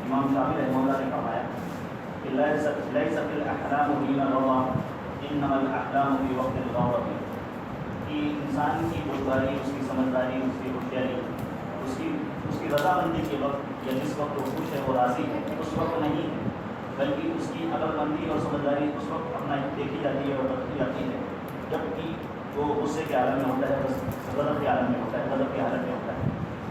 امام شافعی رحمہ اللہ نے فرمایا کہ لیس الاحلام حین الرضا انما الاحلام فی وقت الغورۃ، کہ انسان کی بردباری، اس کی سمجھداری، اس کی ہوشیاری اس کی رضامندی کے وقت یا جس وقت وہ خوش ہے، وہ راضی ہے، اس وقت نہیں ہے، بلکہ اس کی عقل مندی اور سمجھداری اس وقت اپنا دیکھی جاتی ہے اور رکھی جاتی ہے جبکہ وہ غصے کے عالم میں ہوتا ہے، بس غضب کے عالم میں ہوتا ہے، غضب کی حالت میں ہوتا ہے۔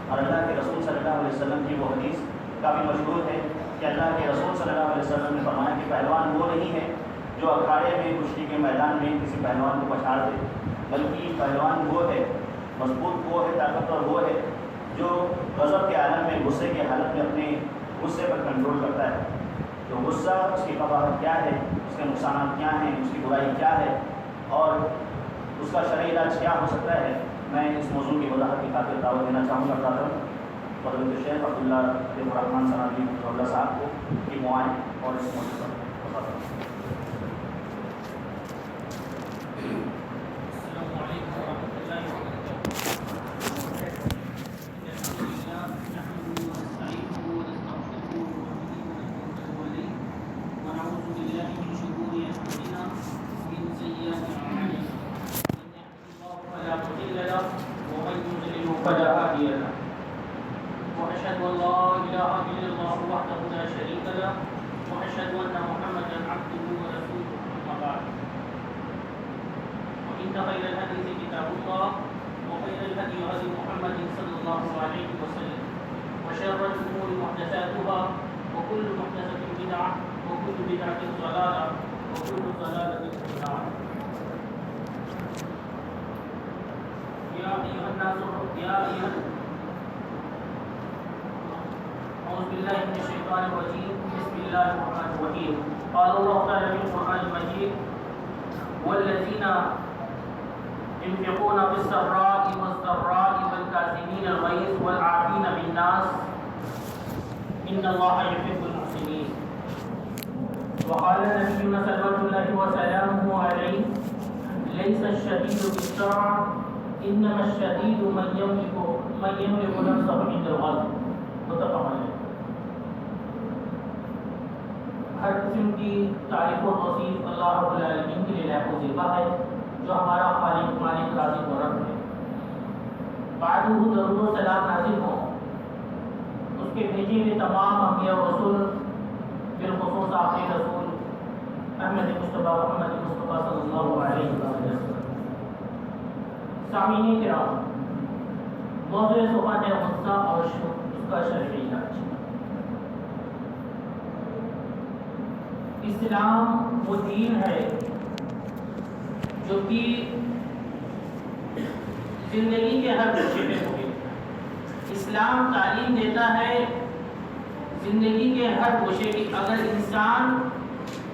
اور اللہ کے رسول صلی اللہ علیہ وسلم کی وہ حدیث کافی مشہور ہے کہ اللہ کے رسول صلی اللہ علیہ وسلم نے فرمایا کہ پہلوان وہ نہیں ہے جو اکھاڑے میں، کشتی کے میدان میں کسی پہلوان کو پچھاڑ دے، بلکہ پہلوان وہ ہے، مضبوط وہ ہے، طاقتور وہ ہے جو غضب کے عالم میں، غصے کی حالت میں اپنے غصے پر کنٹرول کرتا ہے۔ تو غصہ، اس کی قباحت کیا ہے، اس کے نقصانات کیا ہیں، اس کی برائی کیا ہے اور اس کا شرعی علاج کیا ہو سکتا ہے، میں اس موضوع کی وضاحت کی خاطر دعوت دینا چاہوں گا فضیلۃ الشیخ عبداللہ طیب الرحمن ثناوی اللہ صاحب کو کہ معائن اور اس موضوع پر بتاتا ہوں۔ السلام علیکم ورحمۃ اللہ وبرکاتہ۔ ونعوذ بالله من شرور انفسنا ومن سيئات اعمالنا، من يهده الله فلا مضل له ومن يضلل فلا هادي له، واشهد ان لا اله الا الله وحده لا شريك له، واشهد ان محمدا عبده ورسوله، اما بعد، وان خير الحديث كتاب الله وخير الهدي هدي محمد صلى الله عليه وسلم، وشر الامور محدثاتها وكل محدثه بدعه وكل بدعة ضلالة وكل ضلالة في النار۔ يا أيها الناس أعوذ بالله من الشيطان الرجيم، بسم الله الرحمن الرحيم۔ قال الله تعالى في القرآن المجيد: والذين ينفقون في السراء والضراء والكاظمين الغيظ والعافين عن الناس إن الله يحب المحسنين۔ وقال نبينا صلوات الله وسلامه عليه: ليس الشديد بالسرعة انما الشديد من يملك نفسه عند الغضب، متفق علیہ۔ ہر قسم کی تعریف و توصیف اللہ رب العالمین کے لیے لائق و زیبا ہے، جو ہمارا خالق، مالک، رازق و رب ہے۔ بعدہ درود و سلام نازل ہو اس کے بھیجے ہوئے تمام انبیاء و رسول، بالخصوص آخری رسول احمد مصطفیٰ محمد مصطفیٰ صلی اللہ علیہ وسلم۔ سامعین کرام، موضوع سخن ہے غصہ اور اس کا شرعی علاج۔ اسلام وہ دین ہے جو کہ زندگی کے ہر گوشے میں ہوئے۔ اسلام تعلیم دیتا ہے زندگی کے ہر گوشے کی۔ اگر انسان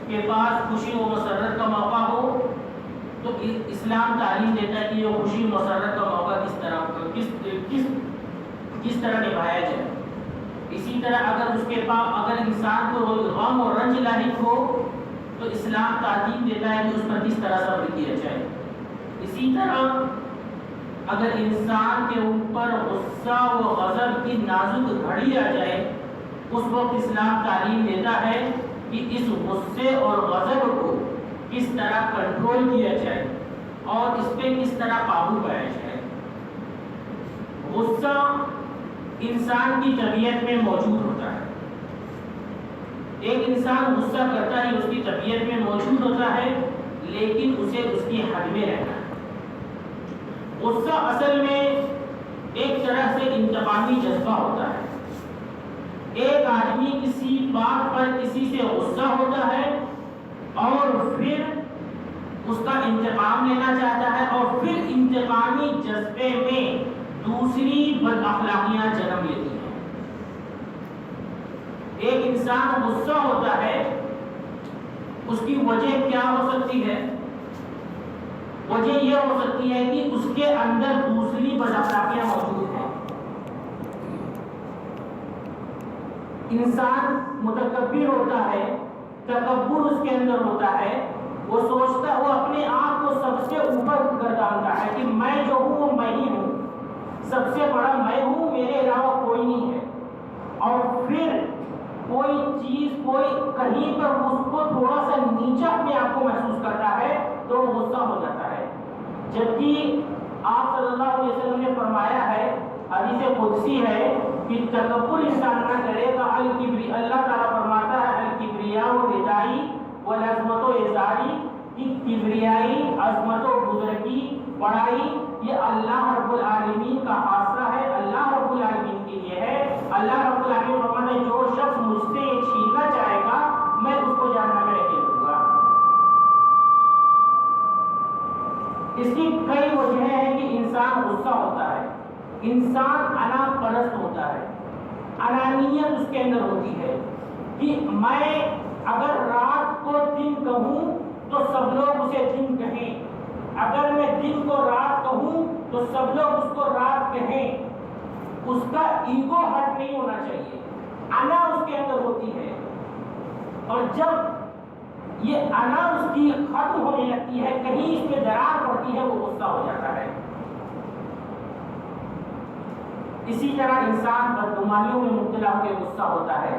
کے پاس خوشی و مسرت کا موقع ہو تو اسلام تعلیم دیتا ہے کہ یہ خوشی و مسرت کا موقع کس طرح نبھایا جائے۔ اسی طرح اگر انسان کو غم اور رنج لاحق ہو تو اسلام تعلیم دیتا ہے کہ اس پر کس طرح صبر کیا جائے۔ اسی طرح اگر انسان کے اوپر غصہ و غضب کی نازک گھڑی آ جائے، اس وقت اسلام تعلیم دیتا ہے کہ اس غصے اور غضب کو کس طرح کنٹرول کیا جائے اور اس پہ کس طرح قابو پایا جائے۔ غصہ انسان کی طبیعت میں موجود ہوتا ہے۔ ایک انسان غصہ کرتا ہے، اس کی طبیعت میں موجود ہوتا ہے، لیکن اسے اس کی حد میں رہنا ہے۔ غصہ اصل میں ایک طرح سے انتقامی جذبہ ہوتا ہے۔ ایک آدمی کسی بات پر کسی سے غصہ ہوتا ہے اور پھر اس کا انتقام لینا چاہتا ہے اور پھر انتقامی جذبے میں دوسری بد اخلاقیاں جنم لیتی ہیں۔ ایک انسان غصہ ہوتا ہے، اس کی وجہ کیا ہو سکتی ہے؟ وجہ یہ ہو سکتی ہے کہ اس کے اندر دوسری بد اخلاقیاں موجود ہیں۔ انسان متکبر ہوتا ہے، تکبر اس کے اندر ہوتا ہے، وہ اپنے آپ کو سب سے اوپر گردانتا ہے کہ میں جو ہوں وہ میں ہی ہوں، سب سے بڑا میں ہوں، میرے علاوہ کوئی نہیں ہے، اور پھر کوئی چیز کوئی کہیں پر اس کو تھوڑا سا نیچا اپنے آپ کو محسوس کرتا ہے تو وہ غصہ ہو جاتا ہے. جبکہ آپ صلی اللہ علیہ وسلم نے فرمایا ہے، حدیث قدسی ہے کہ تکبر انسان نہ کرے گا. اللہ تعالیٰ فرماتا ہے الکبریاء ردائی والعظمت ازاری، کہ کبریائی، عظمت و بزرگی، بڑائی یہ اللہ رب العالمین کا خاصہ ہے، اللہ رب العالمین کے لیے ہے. اللہ رب العالمین فرماتا ہے جو شخص مجھ سے یہ چھیننا چاہے گا میں اس کو جہنم میں رکھے دوں گا. اس کی کئی وجہیں ہیں کہ انسان غصہ ہوتا ہے، انسان انا پرست ہوتا ہے، انانیت اس کے اندر ہوتی ہے کہ میں اگر رات کو دن کہوں تو سب لوگ اسے دن کہیں، اگر میں دن کو رات کہوں تو سب لوگ اس کو رات کہیں. اس کا ایگو ہٹ نہیں ہونا چاہیے، انا اس کے اندر ہوتی ہے، اور جب یہ انا اس کی ختم ہونے لگتی ہے، کہیں اس پہ درار پڑتی ہے، وہ غصہ ہو جاتا ہے. اسی طرح انسان بدگمانیوں میں مبتلا ہو کے غصہ ہوتا ہے،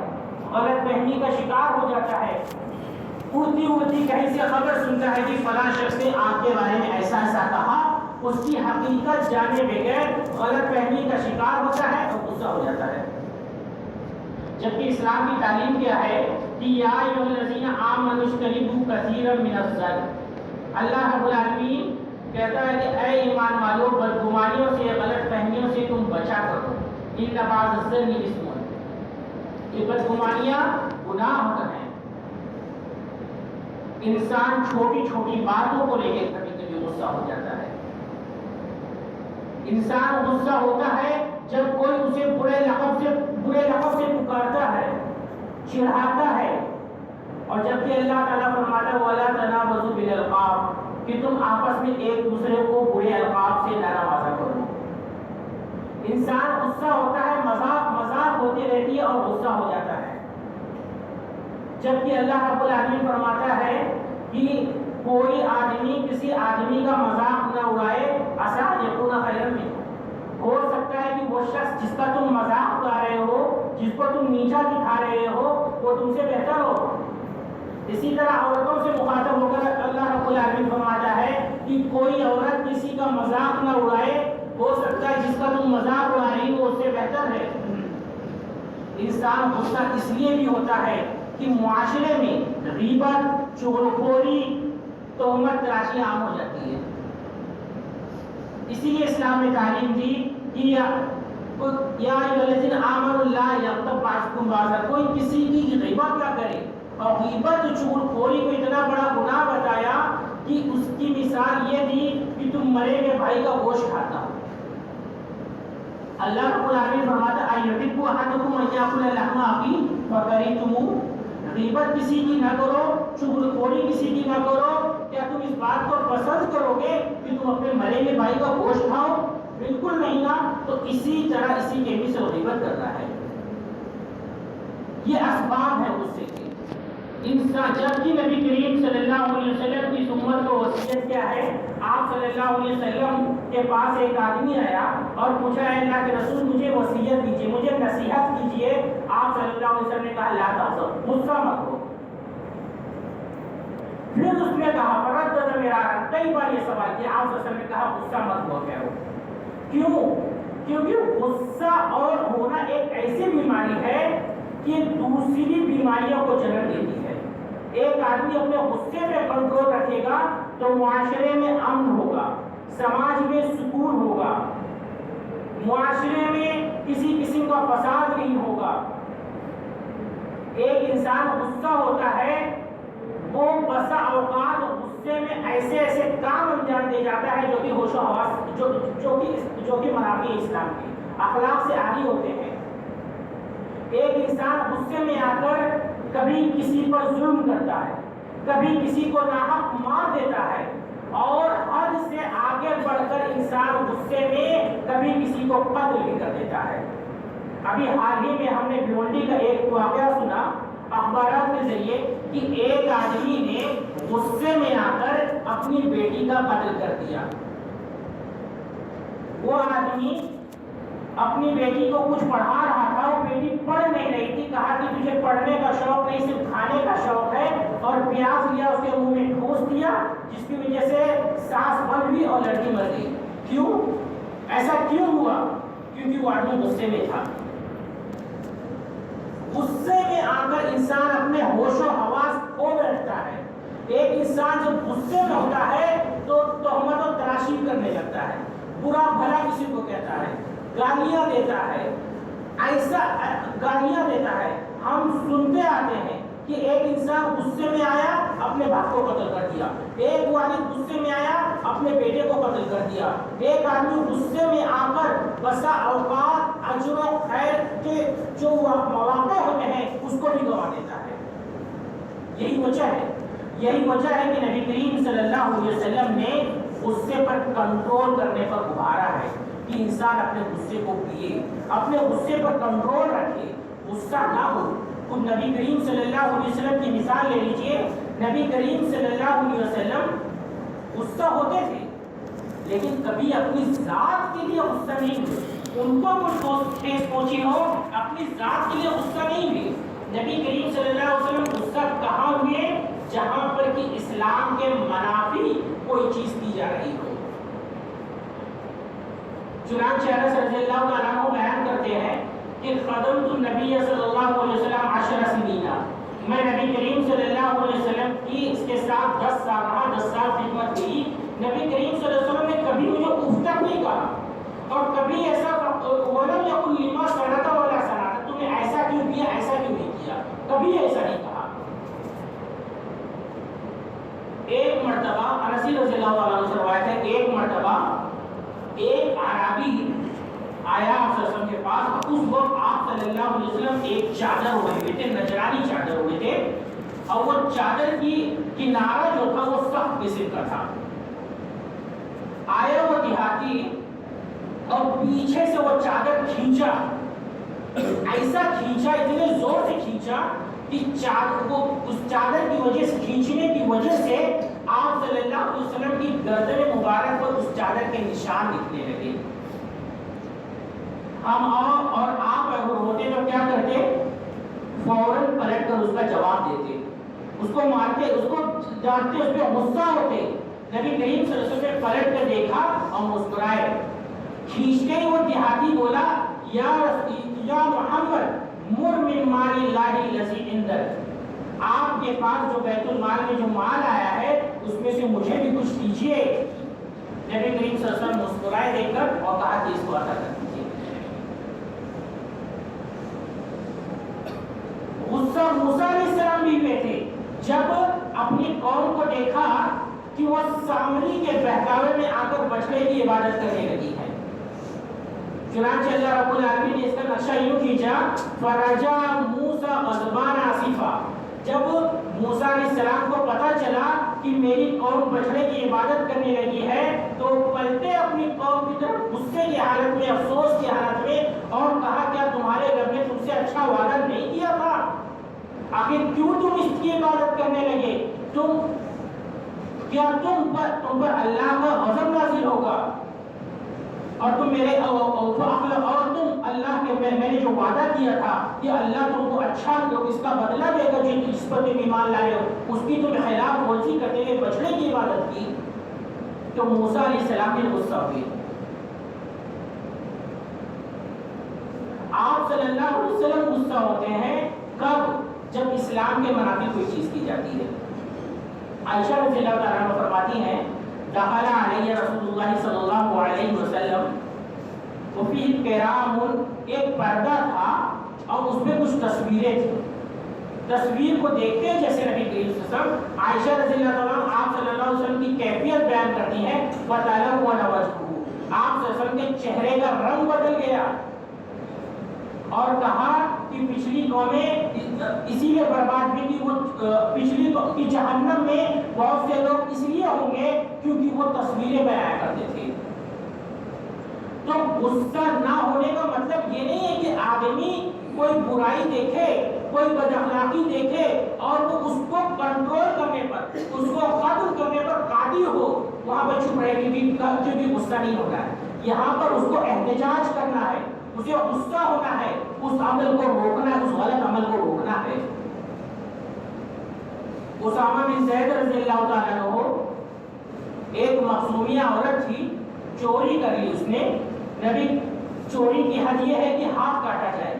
غلط فہمی کا شکار ہو جاتا ہے. اڑتی اڑتی کہیں سے خبر سنتا ہے کہ فلاں شخص نے آپ کے بارے میں ایسا ایسا کہا، اس کی حقیقت جانے بغیر غلط فہمی کا شکار ہوتا ہے اور غصہ ہو جاتا ہے. جبکہ اسلام کی تعلیم کیا ہے کہ یا ایھا الذین آمنوا اجتنبوا کثیرا من الظن. اللہ رب العالمین کہتا ہے کہ اے ایمان والو، بدگمانیوں سے، غلط فہمیوں سے تم بچا کرو. ان بعض الظن اثم، یہ بدگمانیاں گناہ ہیں. انسان چھوٹی چھوٹی باتوں کو لے کے کبھی کبھی غصہ ہو جاتا ہے. انسان غصہ ہوتا ہے جب کوئی اسے برے لقب سے پکارتا ہے، چڑھاتا ہے. اور جبکہ اللہ تعالیٰ فرماتا ہے وَلَا تَنَابَزُوا بِالْأَلْقَابِ، کہ تم آپس میں ایک دوسرے کو برے القاب سے نہ نوازا کرو. انسان غصہ ہوتا ہے، مذاق ہوتی رہتی ہے اور غصہ ہو جاتا ہے. جبکہ اللہ رب العالمین فرماتا ہے کہ کوئی آدمی کسی آدمی کا مذاق نہ اڑائے، عسیٰ ان یکون خیرا منہ. ہو سکتا ہے کہ وہ شخص جس کا تم مذاق اڑا رہے ہو، جس کو تم نیچا دکھا رہے ہو، وہ تم سے بہتر ہو. اسی طرح عورتوں سے مخاطب ہو کر اللہ رب العالمین فرماتا ہے کہ کوئی عورت کسی کا مذاق نہ اڑائے، ہو سکتا ہے جس کا تم مذاق اڑا رہی ہو اس سے بہتر ہے. انسان غصہ اس لیے بھی ہوتا ہے کہ معاشرے میں غیبت، چغلخوری، تہمت تراشی عام ہو جاتی ہے. اسی لیے اسلام نے تعلیم دی کہ یا ایھا الذین آمنوا لا یغتب بعضکم بعضا، کوئی کسی کی غیبت نہ کرے. اور غیبت چغلخوری کو اتنا بڑا گناہ بتایا کہ اس کی مثال یہ دی کہ تم مرے ہوئے بھائی کا گوشت کھاتا. اللہ رب العالمین فرماتا ہے ایحب احدکم ان یاکل لحم اخیہ فکرہتموہ. غیبت کسی کی نہ کرو، چغلخوری کسی کی نہ کرو. کیا تم اس بات کو پسند کرو گے کہ تم اپنے مرے ہوئے بھائی کا گوشت کھاؤ؟ بالکل نہیں نا. تو اسی طرح اسی کے بھی سے غیبت کرنا ہے. یہ اسباب ہے غصے کے. انسان جبکہ نبی کریم صلی اللہ علیہ وسلم کی امت کو وصیت کیا ہے، آپ صلی اللہ علیہ وسلم کے پاس ایک آدمی آیا اور پوچھا ہے اللہ کے رسول مجھے وصیت دیجیے، مجھے نصیحت کیجیے. آپ صلی اللہ علیہ وسلم نے کہا لا تحزن، غصہ مت ہو. پھر اس نے کہا فردد مرارا، کئی بار یہ سوال کیا. آپ صلی اللہ علیہ وسلم نے کہا غصہ مت ہو کرو. کیوں؟ کیونکہ غصہ اور ہونا ایک ایسی بیماری ہے کہ دوسری بیماریوں کو جنم دیتی ہے. ایک آدمی اپنے غصے پہ کنٹرول رکھے گا تو معاشرے میں امن ہوگا، سماج میں سکون ہوگا، معاشرے میں کسی قسم کا فساد نہیں ہوگا. ایک انسان غصہ ہوتا ہے، وہ بسا اوقات غصے میں ایسے ایسے کام انجام دے جاتا ہے جو کہ ہوش و حواس جو کہ منافی اسلام کے اخلاق سے عاری ہوتے ہیں. ایک انسان غصے میں آ کر کبھی کسی پر ظلم کرتا ہے، کبھی کسی کو ناحق مار دیتا ہے، اور حد سے آگے بڑھ کر انسان غصے میں کبھی کسی کو قتل بھی کر دیتا ہے. ابھی حال ہی میں ہم نے بھیونڈی کا ایک واقعہ سنا اخبارات کے ذریعے کہ ایک آدمی نے غصے میں آ کر اپنی بیٹی کا قتل کر دیا. وہ آدمی اپنی بیٹی کو کچھ پڑھا رہا تھا، وہ بیٹی پڑھ نہیں رہی تھی، کہا کہ تجھے پڑھنے کا شوق نہیں صرف کھانے کا شوق ہے، اور پیاز لیا اس کے منہ میں ٹھوس دیا، جس کی وجہ سے سانس بند ہوئی اور لڑکی مر گئی۔ کیوں؟ ایسا کیوں ہوا؟ کیونکہ وہ آدمی غصے میں تھا۔ غصے میں آ کر انسان اپنے ہوش و حواس کھو بیٹھتا ہے۔ ایک انسان جب غصے میں ہوتا ہے تو تہمت و تراشی کرنے لگتا ہے، برا بھلا کسی کو کہتا ہے، گالیاں دیتا ہے، ایسا گالیاں دیتا ہے۔ ہم سنتے آتے ہیں کہ ایک انسان غصے میں آیا اپنے باپ کو قتل کر دیا، ایک والد غصے میں آیا اپنے بیٹے کو قتل کر دیا، ایک آدمی غصے میں آ کر بسا اوقات اجر و خیر کے جو مواقع ہوتے ہیں اس کو بھی گوا دیتا ہے۔ یہی وجہ ہے کہ نبی کریم صلی اللہ علیہ وسلم نے غصے پر کنٹرول کرنے پر ابھارا ہے کہ انسان اپنے غصے کو پیے، اپنے غصے پر کنٹرول رکھے، غصہ نہ ہو۔ خود نبی کریم صلی اللہ علیہ وسلم کی مثال لے لیجئے۔ نبی کریم صلی اللہ علیہ وسلم غصہ ہوتے تھے لیکن کبھی اپنی ذات کے لیے غصہ نہیں ہوئے۔ ان کو کچھ ٹھیس پہنچی ہو، اپنی ذات کے لیے غصہ نہیں ہوئے۔ نبی کریم صلی اللہ علیہ وسلم غصہ کہاں ہوئے؟ جہاں پر کہ اسلام کے منافی کوئی چیز کی جا رہی ہو۔ چنانچہ انس رضی اللہ تعالیٰ عنہ بیان کرتے ہیں کہ خدمت النبی صلی اللہ علیہ وسلم 10 سنین، میں نبی کریم صلی اللہ علیہ وسلم کی اس کے ساتھ 10 سال رہا، 10 سال خدمت کی۔ نبی کریم صلی اللہ علیہ وسلم نے کبھی مجھے اف تک نہیں کہا، اور کبھی ایسا ولم یقل لما صنعت ولا صنعت، تم نے ایسا کیوں کیا، ایسا کیوں نہیں کیا، کبھی ایسا نہیں کہا۔ ایک مرتبہ انس رضی اللہ عنہ سے روایت ہے، ایک مرتبہ ایک اعرابی آیا آپ صلی اللہ علیہ وسلم کے پاس، اس وقت آپ صلی اللہ علیہ وسلم ایک چادر ہوئے ہوئے تھے، نجرانی چادر ہوئے تھے، اور وہ چادر کی کنارہ جو تھا وہ سخت قسم کا تھا۔ آیا وہ دیہاتی اور پیچھے سے وہ چادر کھینچا، ایسا کھینچا، اتنے زور سے کھینچا کہ چادر کو اس چادر کی وجہ سے، کھینچنے کی وجہ سے آپ صلی اللہ علیہ وسلم کی گردن مبارک پر اس چادر کے نشان دکھنے لگے۔ ہم اور آپ اگر ہوتے تو کیا کرتے؟ فوراً پلٹ کر اس کا جواب دیتے، اس کو مارتے، اس کو ڈانٹتے، اس پہ غصہ ہوتے۔ نبی کریم صلی اللہ علیہ وسلم نے پلٹ کر دیکھا اور مسکرائے۔ کھینچتے ہی وہ دیہاتی بولا، یا محمد مر من مال اللہ الذی عندک، آپ کے پاس جو بیت المال میں جو مال آیا ہے اس میں سے مجھے بھی کچھ دیجیے۔ نبی کریم صلی اللہ علیہ وسلم مسکرائے دیکھ کر اور کہا کہ اس کو عطا کر دیجیے۔ غصہ موسیٰ علیہ السلام بھی ہوئے تھے جب اپنی قوم کو دیکھا کہ وہ سامری کے بہکاوے میں آ کر بچڑے کی عبادت کرنے لگی ہے۔ چنانچہ اللہ رب العالمین نے اس کا نقشہ یوں کھینچا، فرجع موسیٰ غضبان آسفا، جب موسیٰ علیہ السلام کو پتا چلا کہ میری قوم بچڑے کی عبادت کرنے لگی ہے تو پلٹے اپنی قوم کی طرف غصے کی حالت میں، افسوس کی حالت میں، اور کہا کیا تمہارے رب نے تم سے اچھا وعدہ نہیں کیا تھا؟ آخر کیوں تم اس کی عبادت کرنے لگے؟ کیا تم پر اللہ کا غضب نازل ہوگا اور تم میرے اور تم اللہ کے میں نے جو وعدہ کیا تھا کہ اللہ تم کو اچھا اس کا بدلہ دے گا جو جس پر تم ایمان لائے ہو، اس کی تم خلاف ورزی کرتے ہوئے بچڑے کی عبادت کی؟ تو موسیٰ علیہ السلام نے غصہ ہوئے۔ آپ صلی اللہ علیہ وسلم غصہ ہوتے ہیں کب؟ جب اسلام کے منافی کوئی چیز کی جاتی ہے۔ عائشہ رضی اللہ تعالیٰ عنہ فرماتی ہیں، دخل علیہ رسول اللہ صلی اللہ علیہ وسلم وفیہ کرام، ایک پردہ تھا اور اس میں کچھ تصویریں تھیں۔ تصویر کو دیکھتے ہیں جیسے نبی کریم صلی اللہ علیہ وسلم، عائشہ رضی اللہ تعالیٰ عنہ آپ صلی اللہ علیہ وسلم کی کیفیت بیان کرتی ہیں، وَتَلَوَّنَ وَجْهُهُ، آپ صلی اللہ علیہ وسلم کے چہرے کا رنگ بدل گیا، اور کہا کہ پچھلی قومیں اسی لیے برباد ہوئی کہ وہ پچھلی کی جہنم میں بہت سے لوگ اس لیے ہوں گے کیونکہ وہ تصویریں بنایا کرتے تھے۔ تو غصہ نہ ہونے کا مطلب یہ نہیں ہے کہ آدمی کوئی برائی دیکھے، کوئی بد اخلاقی دیکھے اور وہ اس کو کنٹرول کرنے پر، اس کو ختم کرنے پر قادر ہو، وہاں پر چپ رہے کیونکہ غصہ نہیں ہوتا ہے۔ یہاں پر اس کو احتجاج کرنا ہے، اسے غصہ ہونا ہے، اس عمل کو روکنا ہے، اس غلط عمل کو روکنا ہے۔ اسامہ بن زید رضی اللہ تعالیٰ عنہ، ایک مخزومیہ عورت تھی، چوری کر لی اس نے۔ نبی، چوری کی حد یہ ہے کہ ہاتھ کاٹا جائے۔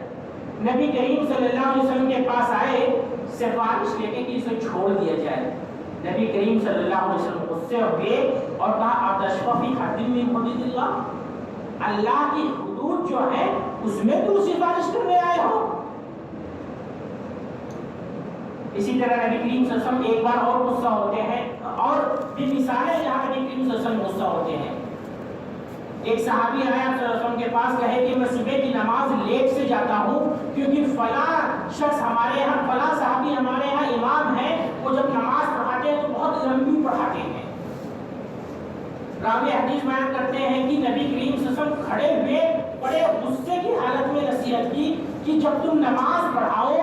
نبی کریم صلی اللہ علیہ وسلم کے پاس آئے سفارش لے کے کہ اسے چھوڑ دیا جائے۔ نبی کریم صلی اللہ علیہ وسلم غصے ہوئے اور کہا اتشفع فی حد من حدود اللہ، اللہ کی حدود جو ہے اس میں تو سفارش کرنے آئے ہو۔ اسی طرح نبی کریم صلی اللہ علیہ وسلم ایک بار اور غصہ ہوتے ہیں، اور بھی مثالیں جہاں نبی کریم صلی اللہ علیہ وسلم غصہ ہوتے ہیں۔ ایک صحابی آیا صلی اللہ علیہ وسلم کے پاس، کہے کہ میں صبح کی نماز لیٹ سے جاتا ہوں کیونکہ فلاں شخص ہمارے یہاں، فلاں صحابی ہمارے یہاں امام ہے، وہ جب نماز پڑھاتے ہیں تو بہت لمبی پڑھاتے ہیں۔ راوی حدیث بیان کرتے ہیں کہ نبی کریم صلی اللہ علیہ وسلم کھڑے ہوئے بڑے غصے کی حالت میں نصیحت کی کہ جب تم نماز پڑھاؤ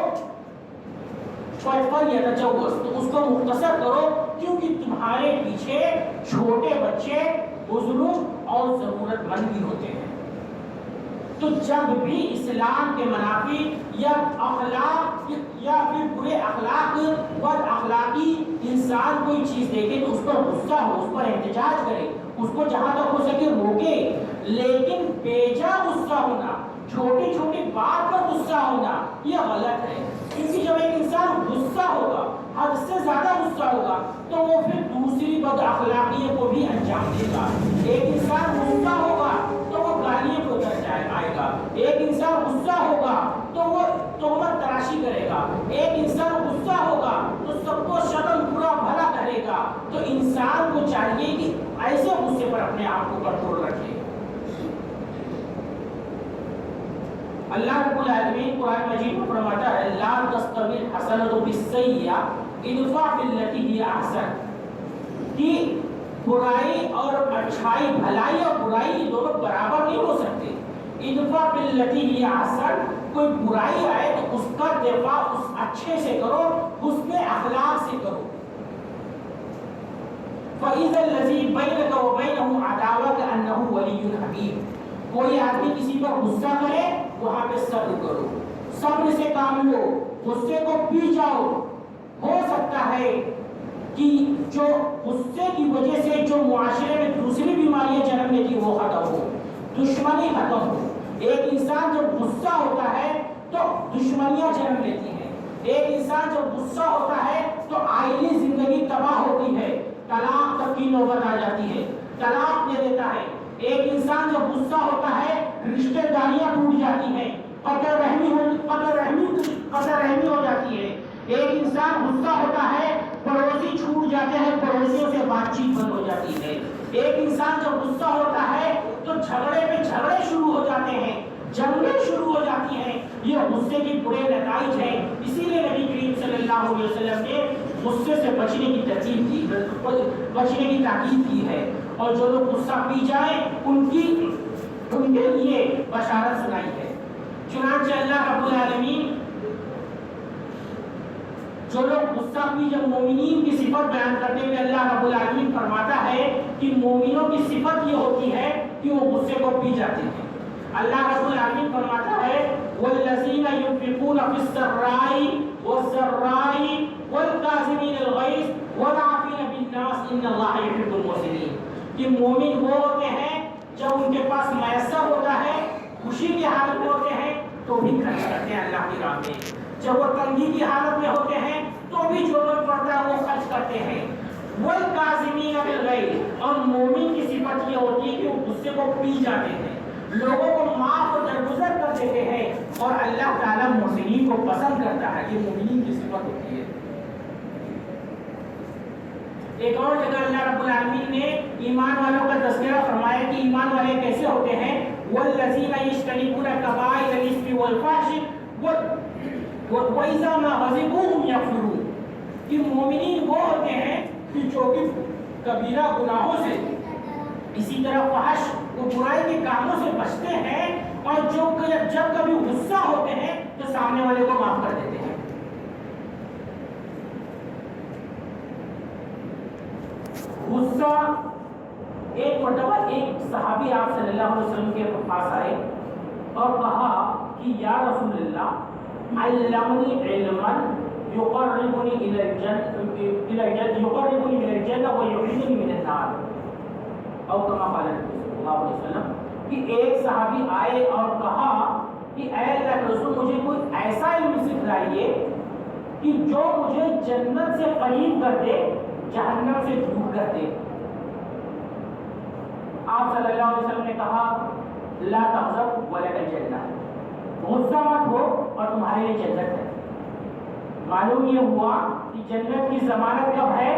تو اس کو مختصر کرو، کیونکہ تمہارے پیچھے چھوٹے بچے، بزرگ اور ضرورت مند بھی ہوتے ہیں۔ تو جب بھی اسلام کے منافی یا اخلاق یا پھر برے اخلاق، بد اخلاقی انسان کوئی چیز دیکھے تو اس پر غصہ ہو، اس پر احتجاج کرے، اس کو جہاں تک ہو سکے روکے، لیکن بیجا غصہ ہونا، چھوٹی چھوٹی بات پر غصہ ہونا، یہ غلط ہے۔ کیونکہ جب ایک انسان غصہ ہوگا، حد سے زیادہ غصہ ہوگا، تو وہ پھر دوسری بد اخلاقیوں کو بھی انجام دے گا۔ ایک انسان غصہ ہوگا تو وہ گالیوں کو آئے گا، ایک انسان غصہ ہوگا تو وہ تہمت تراشی کرے گا، ایک انسان غصہ ہوگا تو سب کو شتم برا بھلا کرے گا۔ تو انسان کو چاہیے کہ ایسے غصے پر اپنے آپ کو کنٹرول رکھے۔ اللہ رب العالمین قرآن مجید میں فرماتا ہے لا تستوی الحسنۃ بالسیئۃ ادفع بالتی ہی احسن، کہ برائی اور اچھائی، بھلائی اور برائی یہ دونوں برابر نہیں ہو سکتے۔ ادفع بالتی ہی احسن، کوئی برائی آئے تو اس کا دفاع اس اچھے سے کرو، حسن اخلاق سے کرو۔ فَإِذَا الَّذِي بَيْنَكَ وَبَيْنَهُ عَدَاوَةٌ كَأَنَّهُ وَلِيٌّ حَمِيمٌ، کوئی آدمی کسی پر غصہ کرے وہاں پہ صبر کرو، صبر سے کام لو، غصے کو پی جاؤ۔ ہو سکتا ہے کہ جو غصے کی وجہ سے جو معاشرے میں دوسری بیماریاں جنم لیتی وہ ختم ہو، دشمنی ختم ہو۔ ایک انسان جب غصہ ہوتا ہے تو دشمنیاں جنم لیتی ہیں، ایک انسان جب غصہ ہوتا ہے تو آئلی زندگی تباہ ہوتی ہے، طلاق تک کی نوبت آ جاتی ہے، طلاق دے دیتا ہے۔ ایک انسان جب غصہ ہوتا ہے رشتہ داریاں ٹوٹ جاتی ہیں، قطع رحمی ہو جاتی ہے۔ ایک انسان غصہ ہوتا ہے پڑوسی چھوٹ جاتے ہیں، پڑوسیوں سے بات چیت بند ہو جاتی ہے۔ ایک انسان جب غصہ ہوتا ہے تو جھگڑے پہ جھگڑے شروع ہو جاتے ہیں، جنگیں شروع ہو جاتی ہیں۔ یہ غصے کے برے نتائج ہیں۔ اسی لیے نبی کریم صلی اللہ علیہ وسلم نے غصے سے بچنے کی ترتیب کی، بچنے کی تاکید کی ہے، اور جو لوگ غصہ پی جائیں ان کے لیے بشارت سنائی ہے۔ چنانچہ اللہ رب العالمین جو لوگ غصہ پی، جب مومنین کی صفت بیان کرتے ہوئے اللہ رب العالمین فرماتا ہے کہ مومنوں کی صفت یہ ہوتی ہے کہ وہ غصے کو پی جاتے ہیں۔ اللہ رب العالمین فرماتا ہے والذین ينفقون فی السراء والضراء والکاظمین الغیظ والعافین بالناس ان اللہ یحب المحسنین، کہ مومن وہ ہوتے ہیں جب ان کے پاس میسر ہوتا ہے، خوشی کی حالت میں ہوتے ہیں تو بھی خرچ کرتے ہیں اللہ کی راہ میں، جب وہ تنگی کی حالت میں ہوتے ہیں تو بھی جو لوگ پڑتا ہے وہ خرچ کرتے ہیں۔ والکاظمین الغیظ، اور مومن کی صفت یہ ہوتی ہے کہ وہ غصے کو پی جاتے ہیں، لوگوں کو معاف اور درگزر کر دیتے ہیں، اور اللہ تعالیٰ محسنین کو پسند کرتا ہے۔ یہ مومنین کی صفت ہوتی ہے۔ ایک اور جگہ اللہ رب العالمین نے ایمان والوں کا تذکرہ فرمایا کہ ایمان والے کیسے ہوتے ہیں، والذین یجتنبون کبائر الاثم والفحش وَإِذَا مَا غَضِبُوا هُمْ يَغْفِرُونَ، کہ مومنین وہ ہوتے ہیں کہ جو کہ کبیرہ گناہوں سے، اسی طرح فحش وہ برائی کے کاموں سے بچتے ہیں، اور جو جب کبھی غصہ ہوتے ہیں تو سامنے والے کو معاف کر دیتے ہیں۔ غصہ، ایک مرتبہ ایک صحابی آپ صلی اللہ علیہ وسلم کے پاس آئے اور کہا کہ یا رسول اللہ علمنی علما یقربنی الی الجنہ ویعیذنی من النار، او کما قال نبی صلی اللہ علیہ وسلم کہ ایک صحابی آئے اور کہا کہ اے اللہ کے رسول مجھے کوئی ایسا علم سکھلائیے کہ جو مجھے جنت سے قریب کر دے، جہنم سے دور کر دے۔ آپ صلی اللہ علیہ وسلم نے کہا لا تغضب ولک الجنہ، غصہ مت ہو اور تمہارے لیے جنت ہے۔ معلوم یہ ہوا کہ جنت کی ضمانت کب ہے؟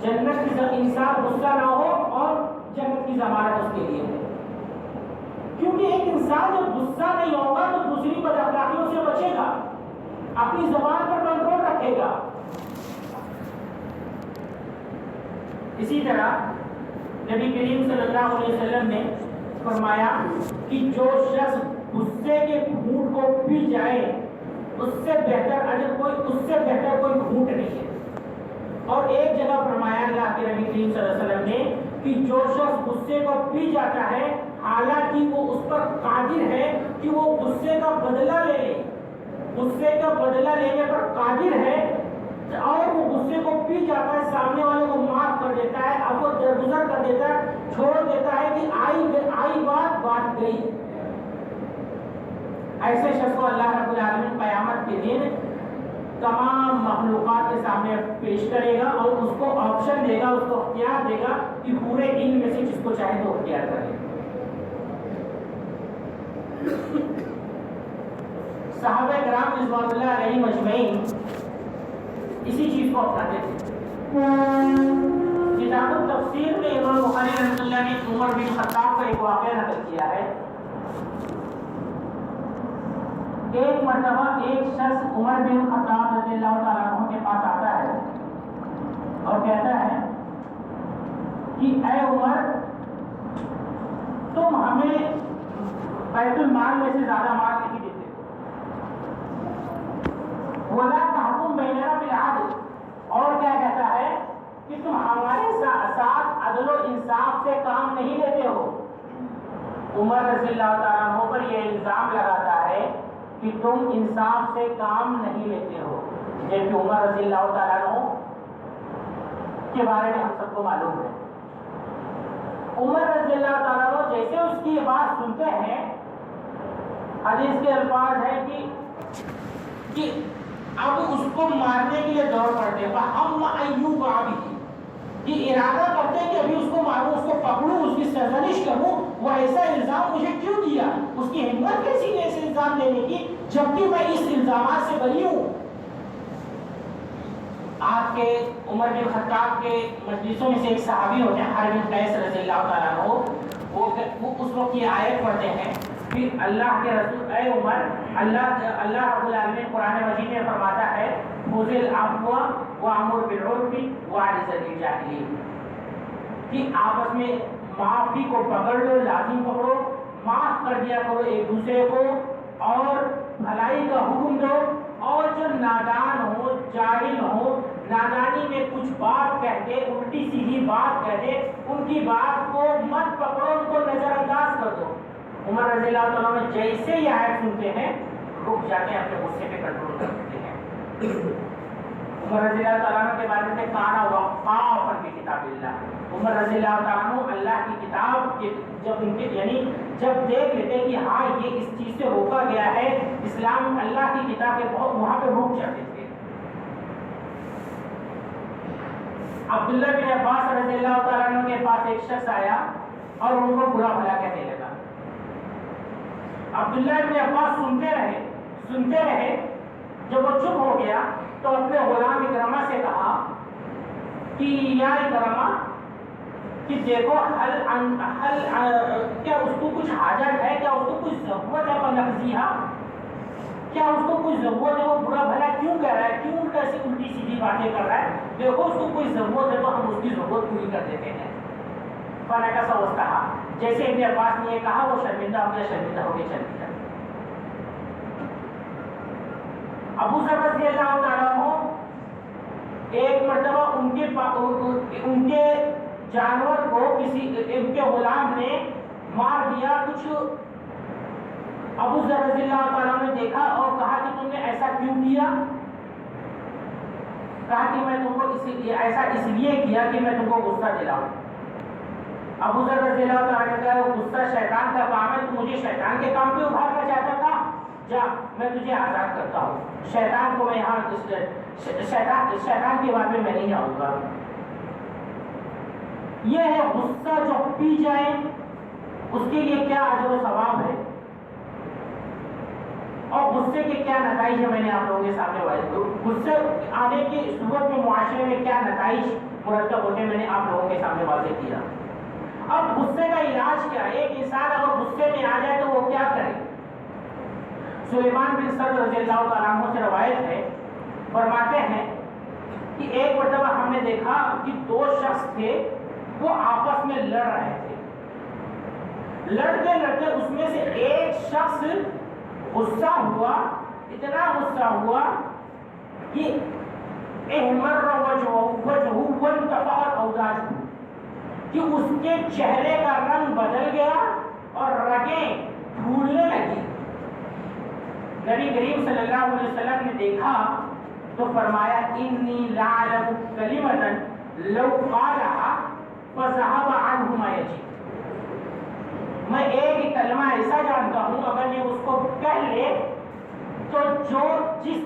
جنت کی انسان غصہ نہ ہو اور جنت کی ضمانت اس کے لیے ہے، کیونکہ ایک انسان جب غصہ نہیں ہوگا تو دوسری بد اخلاقیوں سے بچے گا، اپنی زبان پر کنٹرول رکھے گا۔ اسی طرح نبی کریم صلی اللہ علیہ وسلم نے فرمایا کہ جو شخص غصے کے گھونٹ کو پی جائے اس سے بہتر کوئی گھونٹ نہیں ہے۔ اور ایک جگہ فرمایا اللہ کے نبی کریم صلی اللہ علیہ وسلم نے کہ جو شخص غصے کو پی جاتا ہے حالانکہ وہ اس پر قادر ہے کہ وہ غصے کا بدلہ لے لے، غصے کا بدلہ لینے پر قادر ہے، اور وہ غصے کو پی جاتا ہے، سامنے والے کو معاف کر دیتا ہے، عفو درگزر کر دیتا ہے، چھوڑ دیتا ہے کہ آئی بات گئی۔ ایسے شخص کو اللہ رب العالمین قیامت کے دن تمام مخلوقات کے سامنے پیش کرے گا اور اس کو آپشن دے گا، اس کو اختیار دے گا کہ پورے علم میں سے جس کو چاہے تو اختیار کرے۔ صحابہ کرام رضوان اللہ علیہم اجمعین اسی چیز کو اپناتے تھے۔ کتاب التفسیر میں امام بخاری رحمۃ اللہ نے عمر بن خطاب کا ایک واقعہ نقل کیا ہے۔ ایک مرتبہ ایک شخص عمر بن خطاب رضی اللہ تعالیٰ عنہ کے پاس آتا ہے اور کہتا ہے کہ اے عمر، تم ہمیں بیت المال میں سے زیادہ مال نہیں دیتے، وَلَا تَحْكُمْ بَيْنَنَا بِالْعَدْلِ، اور کیا کہتا ہے کہ تم ہمارے ساتھ عدل و انصاف سے کام نہیں لیتے ہو۔ عمر رضی اللہ تعالیٰ عنہ پر یہ الزام لگاتا ہے کہ تم انصاف سے کام نہیں لیتے ہو، جبکہ عمر رضی اللہ تعالیٰ عنہ کے بارے میں ہم سب کو معلوم ہے۔ عمر رضی اللہ تعالیٰ عنہ جیسے اس کی بات سنتے ہیں، حدیث کے الفاظ ہے کہ اب اس کو مارنے کے لیے دوڑ پڑتے ہیں، ہم ایوب عابد، یہ ارادہ کرتے ہیں کہ ابھی اس کو ماروں، اس کو پکڑوں، اس کی سرزنش کروں، وہ ایسا الزام مجھے کیوں دیا، اس کی ہمت کیسی ہے ایسے الزام دینے کی جبکہ میں اس الزامات سے بری ہوں۔ آپ کے عمر بن خطاب کے مجلسوں میں سے ایک صحابی ہوتے ہیں حارث بن قیس رضی اللہ تعالیٰ عنہ، وہ اس وقت یہ آیت پڑھتے ہیں کہ اللہ کے رسول اے عمر، اللہ رب العالمین قرآن مجید میں فرماتا ہے خذ العفو وامر بالعرف واعرض عن الجاہلین، کہ آپس میں معافی کو پکڑ لو، لازم پکڑو، معاف کر دیا کرو ایک دوسرے کو اور بھلائی کا حکم دو، اور جو نادان ہو، جاہل ہو، نادانی میں کچھ بات کہتے، الٹی سیدھی بات کہتے، ان کی بات کو مت پکڑو، ان کو نظر انداز کر دو۔ عمر رضی اللہ تعالیٰ عنہ جیسے یہ آیت سنتے ہیں رک جاتے ہیں، اپنے غصے پہ کنٹرول کر دیتے ہیں۔ عمر رضی اللہ تعالیٰ عنہ کے بارے میں کانا وقافا فی کتاب اللہ، عمر رضی اللہ تعالیٰ عنہ اللہ کی کتاب کے جب دیکھ لیتے کہ ہاں یہ اس چیز سے روکا گیا ہے، اسلام اللہ کی کتاب کے بہت وہاں پہ رک جاتے تھے۔ عبداللہ بن عباس رضی اللہ تعالیٰ عنہ کے پاس ایک شخص آیا اور ان کو برا بھلا کہنے لگا۔ عبداللہ بن عباس سنتے رہے، جب وہ چپ ہو گیا تو اپنے غلام اکرمہ سے کہا کہ یا اکرمہ کہ دیکھو کیا اس کو کچھ حاجت ہے، کیا اس کو کچھ ضرورت ہے فنقضیہا، کیا اس کو کوئی ضرورت ہے، وہ برا بھلا کیوں کہہ رہا ہے، کیوں کیسی الٹی سیدھی باتیں کر رہا ہے، دیکھو اس کو کوئی ضرورت ہے تو ہم اس کی ضرورت پوری کر دیتے ہیں۔ فنقص وہ کہا، جیسے ابن عباس نے یہ کہا وہ شرمندہ ہو گیا چل دیا۔ ابو ذر رضی اللہ تعالیٰ عنہ ایک مرتبہ ان کے جانور کو ان کے غلام نے مار دیا، کچھ ابو ذر رضی اللہ تعالیٰ نے دیکھا اور کہا کہ تم نے ایسا کیوں کیا؟ کہا کہ میں تم کو ایسا اس لیے کیا کہ میں تم کو غصہ دلاؤں۔ ابو ذر رضی اللہ تعالیٰ نے کہا غصہ شیطان کا کام ہے، تو مجھے شیطان کے کام پہ ابھارنا چاہتا تھا، جا میں تجھے آزاد کرتا ہوں، شیطان کو میں یہاں شیطان کے بارے میں نہیں آؤں گا۔ یہ ہے غصہ جو پی جائے اس کے لیے کیا اجر و ثواب ہے، اور غصے کے کیا نتائج ہے، میں نے آپ لوگوں کے سامنے غصے آنے کی صورت میں معاشرے میں کیا نتائج مرتب ہوتے ہیں میں نے آپ لوگوں کے سامنے واضح کیا۔ اب غصے کا علاج کیا ہے؟ ایک انسان اگر غصے میں آ جائے تو وہ کیا کرے؟ سلیمان بن سرد رضی اللہ تعالیٰ عنہ سے روایت ہے، فرماتے ہیں کہ ایک مرتبہ ہم نے دیکھا کہ دو شخص تھے، وہ آپس میں لڑ رہے تھے، لڑتے لڑتے اس میں سے ایک شخص غصہ ہوا، اتنا غصہ ہوا کہ احمر وجهه وانتفخت اوجاجه، کہ اس کے چہرے کا رنگ بدل گیا اور رگیں پھولنے لگی۔ نبی کریم صلی اللہ علیہ وسلم نے دیکھا تو فرمایا انی لعلم کلمۃ لو قالها فذهب عنه ما یجد، میں ایک کلمہ ایسا جانتا ہوں اگر یہ اس کو کہہ لے تو جو چیز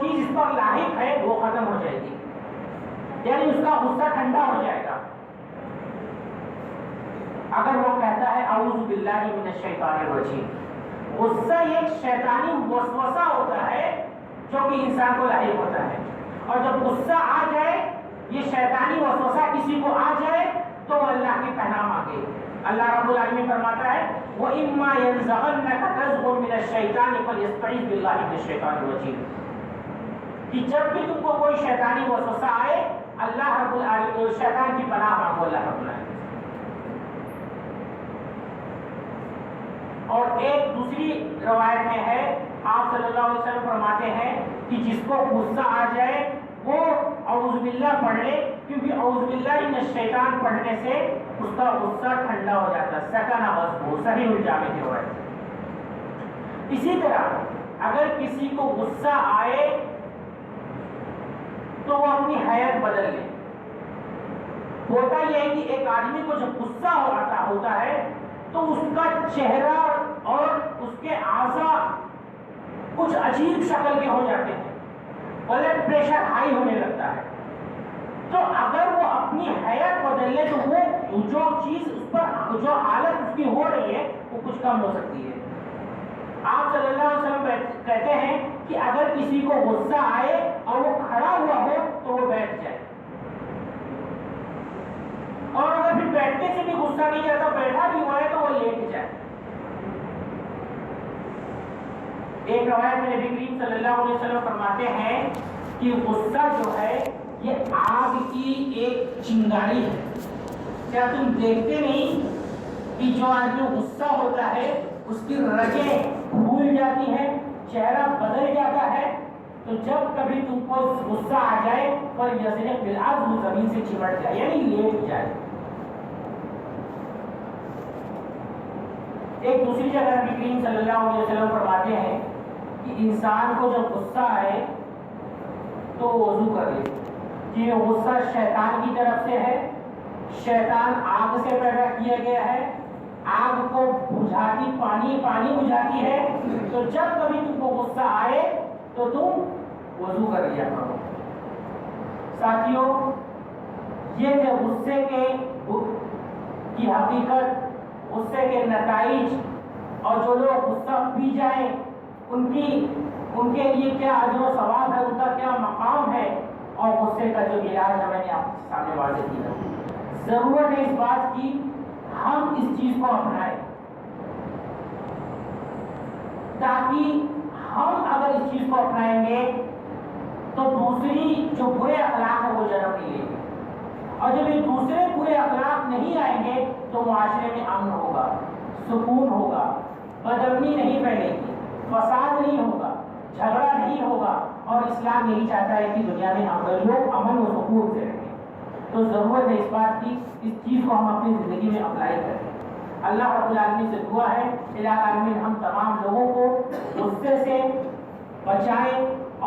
اس پر لاحق ہے وہ ختم ہو جائے گی، یعنی اس کا غصہ ٹھنڈا ہو جائے گا۔ اگر وہ کہتا ہے اعوذ باللہ من الشیطان الرجیم، غصہ ایک شیطانی وسوسہ ہوتا ہے جو کہ انسان کو لاحق ہوتا ہے، اور جب غصہ آ جائے، یہ شیطانی وسوسہ کسی کو آ جائے تو وہ اللہ کے پناہ مانگے۔ اللہ رب العالمین فرماتا ہے وَإِمَّا يَنزَغَنَّكَ نَزْغٌ مِّنَ الشَّيْطَانِ فَلْيَسْتَعِذْ بِاللَّهِ مِنَ الشَّيْطَانِ الرَّجِيمِ، کہ جب بھی تم کو کوئی شیطانی وسوسہ آئے اللہ رب العالمین شیطان کی پناہ مانگو اللہ رب العالمین۔ اور ایک دوسری روایت میں ہے آپ صلی اللہ علیہ وسلم فرماتے ہیں کہ جس کو غصہ آ جائے وہ اعوذ باللہ پڑھ لے، کیونکہ اعوذ باللہ من الشیطان پڑھنے سے اس کا غصہ ٹھنڈا ہو جاتا ہے۔ سکن غضبہ، صحیح الجامع کی روایت۔ اسی طرح اگر کسی کو غصہ آئے تو وہ اپنی حیت بدل لے۔ ہوتا یہ ہے کہ ایک آدمی کو جب غصہ ہوتا ہے تو اس کا چہرہ اور اس کے اعضاء کچھ عجیب شکل کے ہو جاتے ہیں، بلڈ پریشر ہائی ہونے لگتا ہے۔ تو اگر وہ اپنی حیات بدل لے تو وہ جو چیز اس پر جو حالت اس کی ہو رہی ہے وہ کچھ کم ہو سکتی ہے۔ آپ صلی اللہ علیہ وسلم کہتے ہیں کہ اگر کسی کو غصہ آئے اور وہ کھڑا ہوا ہو تو وہ بیٹھ جائے، اور اگر پھر بیٹھنے سے بھی غصہ نہیں جاتا، بیٹھا بھی ہوا ہے تو وہ لیٹ جائے۔ ایک روایت میں نبی کریم صلی اللہ علیہ وسلم فرماتے ہیں کہ غصہ جو ہے یہ آگ کی ایک چنگاری ہے۔ کیا تم دیکھتے نہیں کہ جو آدمی غصہ ہوتا ہے اس کی رگیں پھول جاتی ہیں، چہرہ بدل جاتا ہے؟ تو جب کبھی تم کو غصہ آ جائے پر یزرق بالعرض وہ زمین سے چمٹ جائے، یعنی لیٹ جائے۔ ایک دوسری جگہ نبی کریم صلی اللہ علیہ وسلم فرماتے ہیں کہ انسان کو جب غصہ آئے تو وضو کر لے، کہ یہ غصہ شیطان کی طرف سے ہے، شیطان آگ سے پیدا کیا گیا ہے، آگ کو بجھاتی پانی بجھاتی ہے، تو جب کبھی تم کو غصہ آئے تو تم وضو کر لیا کرو۔ ساتھیوں، یہ تھے غصے کی حقیقت، غصے کے نتائج، اور جو لوگ غصہ پی جائیں ان کے لیے کیا اجر و ثواب ہے، ان کا کیا مقام ہے، اور غصے کا جو علاج ہے میں نے آپ کے سامنے واضح کیا۔ ضرورت ہے اس بات کی ہم اس چیز کو اپنائیں، تاکہ ہم اگر اس چیز کو اپنائیں گے تو دوسری جو برے اخلاق ہیں وہ جنم نہیں لیں گے، اور جب یہ دوسرے برے اخلاق نہیں آئیں گے تو معاشرے میں امن ہوگا، سکون ہوگا، بدامنی نہیں پھیلے گی، فساد نہیں ہوگا، جھگڑا نہیں ہوگا، اور اسلام یہی چاہتا ہے کہ دنیا میں لوگ امن و سکون سے رہیں۔ تو ضرورت ہے اس بات کی اس چیز کو ہم اپنی زندگی میں اپلائی کریں۔ اللہ رب العالمین سے دعا ہے الہ العالمین ہم تمام لوگوں کو غصے سے بچائے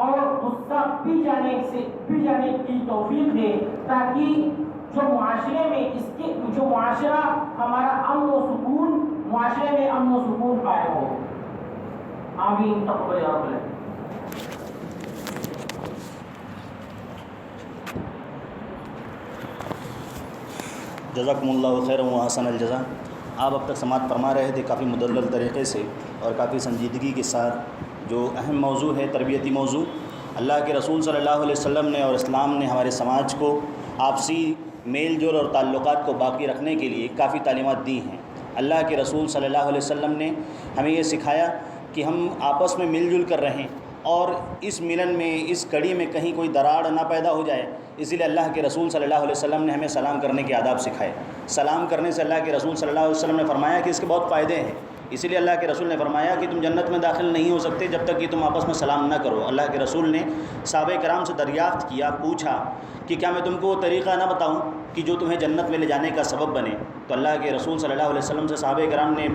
اور غصہ پی جانے کی توفیق دے، تاکہ جو معاشرے میں جو معاشرہ ہمارا امن و سکون، معاشرے میں امن و سکون قائم ہو۔ آمین تقبل یا رب العالمین۔ جزاکم اللہ خیر و احسن الجزا۔ آپ اب تک سماعت فرما رہے تھے کافی مدلل طریقے سے اور کافی سنجیدگی کے ساتھ جو اہم موضوع ہے تربیتی موضوع، اللہ کے رسول صلی اللہ علیہ وسلم نے اور اسلام نے ہمارے سماج کو آپسی میل جول اور تعلقات کو باقی رکھنے کے لیے کافی تعلیمات دی ہیں۔ اللہ کے رسول صلی اللہ علیہ وسلم نے ہمیں یہ سکھایا کہ ہم آپس میں مل جل کر رہیں اور اس ملن میں، اس کڑی میں کہیں کوئی دراڑ نہ پیدا ہو جائے، اسی لیے اللہ کے رسول صلی اللہ علیہ وسلم نے ہمیں سلام کرنے کے آداب سکھائے۔ سلام کرنے سے اللہ کے رسول صلی اللہ علیہ وسلم نے فرمایا کہ اس کے بہت فائدے ہیں، اسی لیے اللہ کے رسول نے فرمایا کہ تم جنت میں داخل نہیں ہو سکتے جب تک کہ تم آپس میں سلام نہ کرو۔ اللہ کے رسول نے صحابہ کرام سے دریافت کیا، پوچھا کہ کیا میں تم کو وہ طریقہ نہ بتاؤں کہ جو تمہیں جنت میں لے جانے کا سبب بنے؟ تو اللہ کے رسول صلی اللہ علیہ وسلم سے صحابہ کرام نے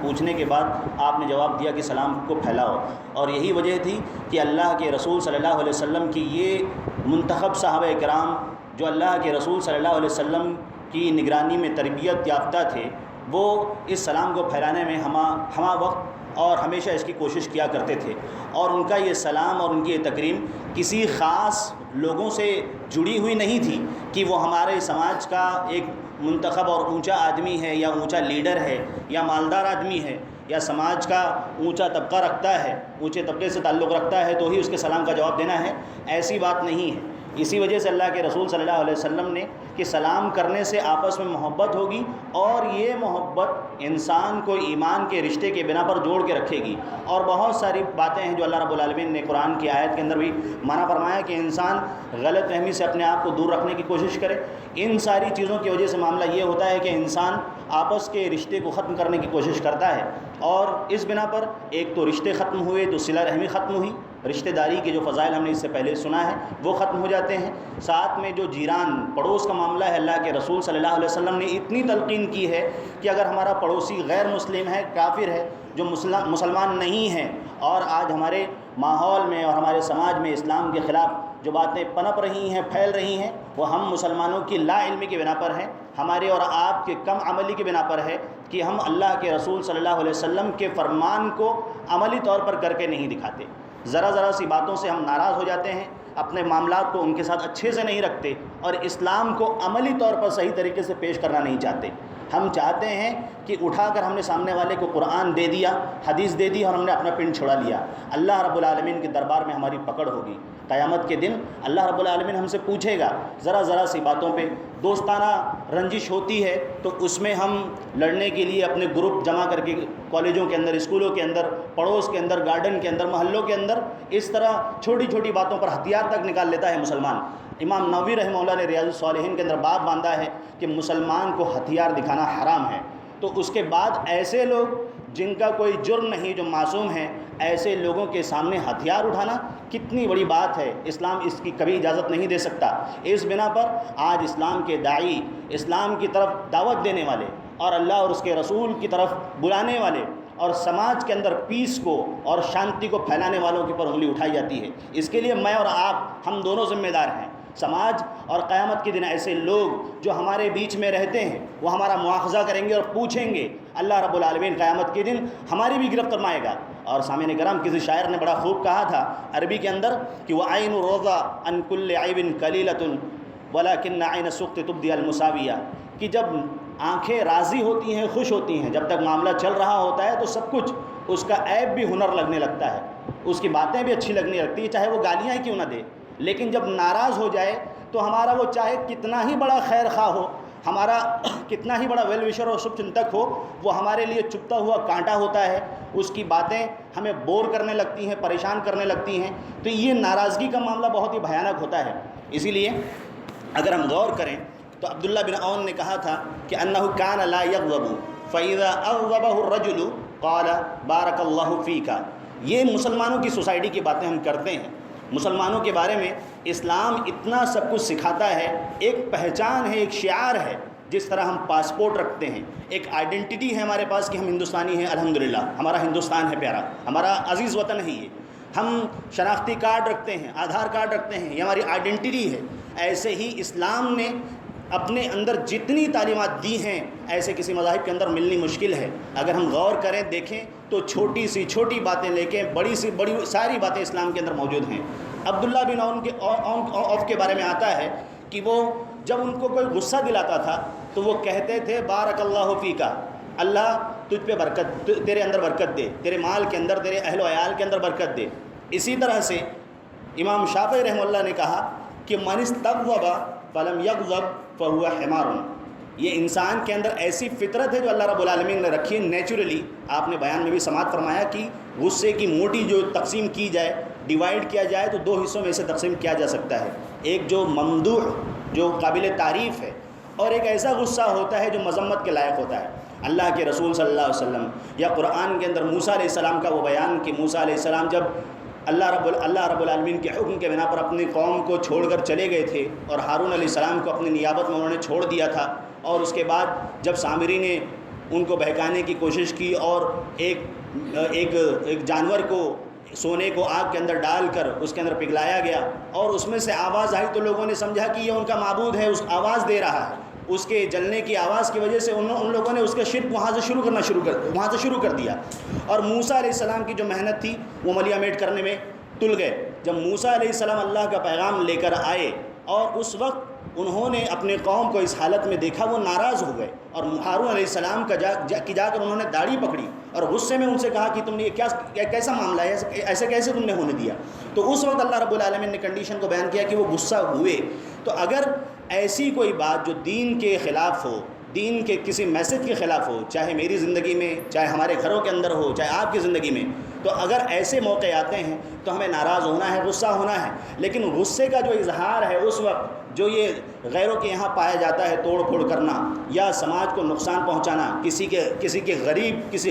پوچھنے کے بعد آپ نے جواب دیا کہ سلام کو پھیلاؤ، اور یہی وجہ تھی کہ اللہ کے رسول صلی اللہ علیہ وسلم کی یہ منتخب صحابہ کرام جو اللہ کے رسول صلی اللہ علیہ وسلم کی نگرانی میں تربیت یافتہ تھے، وہ اس سلام کو پھیلانے میں ہمہ وقت اور ہمیشہ اس کی کوشش کیا کرتے تھے، اور ان کا یہ سلام اور ان کی یہ تکریم کسی خاص لوگوں سے جڑی ہوئی نہیں تھی کہ وہ ہمارے سماج کا ایک منتخب اور اونچا آدمی ہے یا اونچا لیڈر ہے یا مالدار آدمی ہے یا سماج کا اونچا طبقہ رکھتا ہے، اونچے طبقے سے تعلق رکھتا ہے تو ہی اس کے سلام کا جواب دینا ہے، ایسی بات نہیں ہے۔ اسی وجہ سے اللہ کے رسول صلی اللہ علیہ وسلم نے کہ سلام کرنے سے آپس میں محبت ہوگی، اور یہ محبت انسان کو ایمان کے رشتے کے بنا پر جوڑ کے رکھے گی۔ اور بہت ساری باتیں ہیں جو اللہ رب العالمین نے قرآن کی آیت کے اندر بھی منع فرمایا کہ انسان غلط فہمی سے اپنے آپ کو دور رکھنے کی کوشش کرے۔ ان ساری چیزوں کی وجہ سے معاملہ یہ ہوتا ہے کہ انسان آپس کے رشتے کو ختم کرنے کی کوشش کرتا ہے، اور اس بنا پر ایک تو رشتے ختم ہوئے تو صلہ رحمی ختم ہوئی، رشتہ داری کے جو فضائل ہم نے اس سے پہلے سنا ہے وہ ختم ہو جاتے ہیں۔ ساتھ میں جو جیران پڑوس کا معاملہ ہے، اللہ کے رسول صلی اللہ علیہ وسلم نے اتنی تلقین کی ہے کہ اگر ہمارا پڑوسی غیر مسلم ہے، کافر ہے، جو مسلمان نہیں ہے، اور آج ہمارے ماحول میں اور ہمارے سماج میں اسلام کے خلاف جو باتیں پنپ رہی ہیں، پھیل رہی ہیں، وہ ہم مسلمانوں کی لا علمی کی بنا پر ہیں، ہمارے اور آپ کے کم عملی کی بنا پر ہے کہ ہم اللہ کے رسول صلی اللہ علیہ وسلم کے فرمان کو عملی طور پر کر کے نہیں دکھاتے۔ ذرا سی باتوں سے ہم ناراض ہو جاتے ہیں، اپنے معاملات کو ان کے ساتھ اچھے سے نہیں رکھتے، اور اسلام کو عملی طور پر صحیح طریقے سے پیش کرنا نہیں چاہتے۔ ہم چاہتے ہیں کہ اٹھا کر ہم نے سامنے والے کو قرآن دے دیا، حدیث دے دی، اور ہم نے اپنا پنڈ چھڑا لیا۔ اللہ رب العالمین کے دربار میں ہماری پکڑ ہوگی۔ قیامت کے دن اللہ رب العالمین ہم سے پوچھے گا، ذرا سی باتوں پہ دوستانہ رنجش ہوتی ہے تو اس میں ہم لڑنے کے لیے اپنے گروپ جمع کر کے کالجوں کے اندر، اسکولوں کے اندر، پڑوس کے اندر، گارڈن کے اندر، محلوں کے اندر اس طرح چھوٹی باتوں پر ہتھیار تک نکال لیتا ہے مسلمان۔ امام نووی رحمہ اللہ نے ریاض الصالحین کے اندر باب باندھا ہے کہ مسلمان کو ہتھیار دکھانا حرام ہے۔ تو اس کے بعد ایسے لوگ جن کا کوئی جرم نہیں، جو معصوم ہیں، ایسے لوگوں کے سامنے ہتھیار اٹھانا کتنی بڑی بات ہے۔ اسلام اس کی کبھی اجازت نہیں دے سکتا۔ اس بنا پر آج اسلام کے داعی، اسلام کی طرف دعوت دینے والے اور اللہ اور اس کے رسول کی طرف بلانے والے اور سماج کے اندر پیس کو اور شانتی کو پھیلانے والوں کے پر انگلی اٹھائی جاتی ہے۔ اس کے لیے میں اور آپ ہم دونوں ذمہ دار ہیں۔ سماج اور قیامت کے دن ایسے لوگ جو ہمارے بیچ میں رہتے ہیں وہ ہمارا مواخذہ کریں گے اور پوچھیں گے۔ اللہ رب العالمین قیامت کے دن ہماری بھی گرفت فرمائے گا۔ اور سامعین کرام، کسی شاعر نے بڑا خوب کہا تھا عربی کے اندر کہ وَعَيْنُ رَضَى عَنْ كُلِّ عَيْبٍ قَلِيلَةٌ وَلَكِنَّ عَيْنَ السُّخْطِ تُبْدِي الْمُسَاوِيَةَ، کہ جب آنکھیں راضی ہوتی ہیں، خوش ہوتی ہیں، جب تک معاملہ چل رہا ہوتا ہے تو سب کچھ اس کا عیب بھی ہنر لگنے لگتا ہے، اس کی باتیں بھی اچھی لگنے لگتی ہیں، چاہے وہ گالیاں ہی کیوں نہ دے۔ لیکن جب ناراض ہو جائے تو ہمارا وہ چاہے کتنا ہی بڑا خیر خواہ ہو، ہمارا کتنا ہی بڑا ویل وشر اور شبھ چنتک ہو، وہ ہمارے لیے چبھتا ہوا کانٹا ہوتا ہے، اس کی باتیں ہمیں بور کرنے لگتی ہیں، پریشان کرنے لگتی ہیں۔ تو یہ ناراضگی کا معاملہ بہت ہی بھیانک ہوتا ہے۔ اسی لیے اگر ہم غور کریں تو عبداللہ بن عون نے کہا تھا کہ انہ کان لا یغضب فاذا اغضبہ الرجل قال بارک اللہ فیک۔ یہ مسلمانوں کی سوسائٹی کی باتیں ہم کرتے ہیں۔ مسلمانوں کے بارے میں اسلام اتنا سب کچھ سکھاتا ہے، ایک پہچان ہے، ایک شعار ہے جس طرح ہم پاسپورٹ رکھتے ہیں، ایک آئیڈینٹی ہے ہمارے پاس کہ ہم ہندوستانی ہیں، الحمدللہ ہمارا ہندوستان ہے پیارا، ہمارا عزیز وطن ہے یہ، ہم شناختی کارڈ رکھتے ہیں، آدھار کارڈ رکھتے ہیں، یہ ہماری آئیڈینٹی ہے۔ ایسے ہی اسلام نے اپنے اندر جتنی تعلیمات دی ہیں ایسے کسی مذاہب کے اندر ملنی مشکل ہے۔ اگر ہم غور کریں دیکھیں تو چھوٹی سی چھوٹی باتیں لے کے بڑی سی بڑی ساری باتیں اسلام کے اندر موجود ہیں۔ عبداللہ بن عوف کے بارے میں آتا ہے کہ وہ جب ان کو کوئی غصہ دلاتا تھا تو وہ کہتے تھے بارک اللہ فیکا، اللہ تجھ پہ برکت، تیرے اندر برکت دے، تیرے مال کے اندر، تیرے اہل و عیال کے اندر برکت دے۔ اسی طرح سے امام شافعی رحمہ اللہ نے کہا کہ من استغضب فلم یغضب فہو حمار، یہ انسان کے اندر ایسی فطرت ہے جو اللہ رب العالمین نے رکھی ہے نیچرلی۔ آپ نے بیان میں بھی سماعت فرمایا کہ غصے کی موٹی جو تقسیم کی جائے، ڈیوائیڈ کیا جائے تو دو حصوں میں سے تقسیم کیا جا سکتا ہے، ایک جو ممدوح جو قابل تعریف ہے، اور ایک ایسا غصہ ہوتا ہے جو مذمت کے لائق ہوتا ہے۔ اللہ کے رسول صلی اللہ علیہ وسلم یا قرآن کے اندر موسیٰ علیہ السلام کا وہ بیان کہ موسیٰ علیہ السلام جب اللہ رب العالمین کے حکم کے بنا پر اپنی قوم کو چھوڑ کر چلے گئے تھے اور ہارون علیہ السلام کو اپنی نیابت میں انہوں نے چھوڑ دیا تھا، اور اس کے بعد جب سامری نے ان کو بہکانے کی کوشش کی اور ایک جانور کو سونے کو آگ کے اندر ڈال کر اس کے اندر پگھلایا گیا اور اس میں سے آواز آئی تو لوگوں نے سمجھا کہ یہ ان کا معبود ہے، اس آواز دے رہا ہے، اس کے جلنے کی آواز کی وجہ سے ان لوگوں نے اس کا شرک وہاں سے شروع کر دیا، اور موسیٰ علیہ السلام کی جو محنت تھی وہ ملیا میٹ کرنے میں تل گئے۔ جب موسیٰ علیہ السلام اللہ کا پیغام لے کر آئے اور اس وقت انہوں نے اپنے قوم کو اس حالت میں دیکھا، وہ ناراض ہو گئے، اور ہارون علیہ السلام کا جا کر انہوں نے داڑھی پکڑی اور غصے میں ان سے کہا کہ تم نے یہ کیسا معاملہ ہے، ایسے کیسے تم نے ہونے دیا؟ تو اس وقت اللہ رب العالمین نے کنڈیشن کو بیان کیا کہ وہ غصہ ہوئے۔ تو اگر ایسی کوئی بات جو دین کے خلاف ہو، دین کے کسی میسج کے خلاف ہو، چاہے میری زندگی میں، چاہے ہمارے گھروں کے اندر ہو، چاہے آپ کی زندگی میں، تو اگر ایسے موقع آتے ہیں تو ہمیں ناراض ہونا ہے، غصہ ہونا ہے، لیکن غصے کا جو اظہار ہے اس وقت جو یہ غیروں کے یہاں پایا جاتا ہے، توڑ پھوڑ کرنا یا سماج کو نقصان پہنچانا، کسی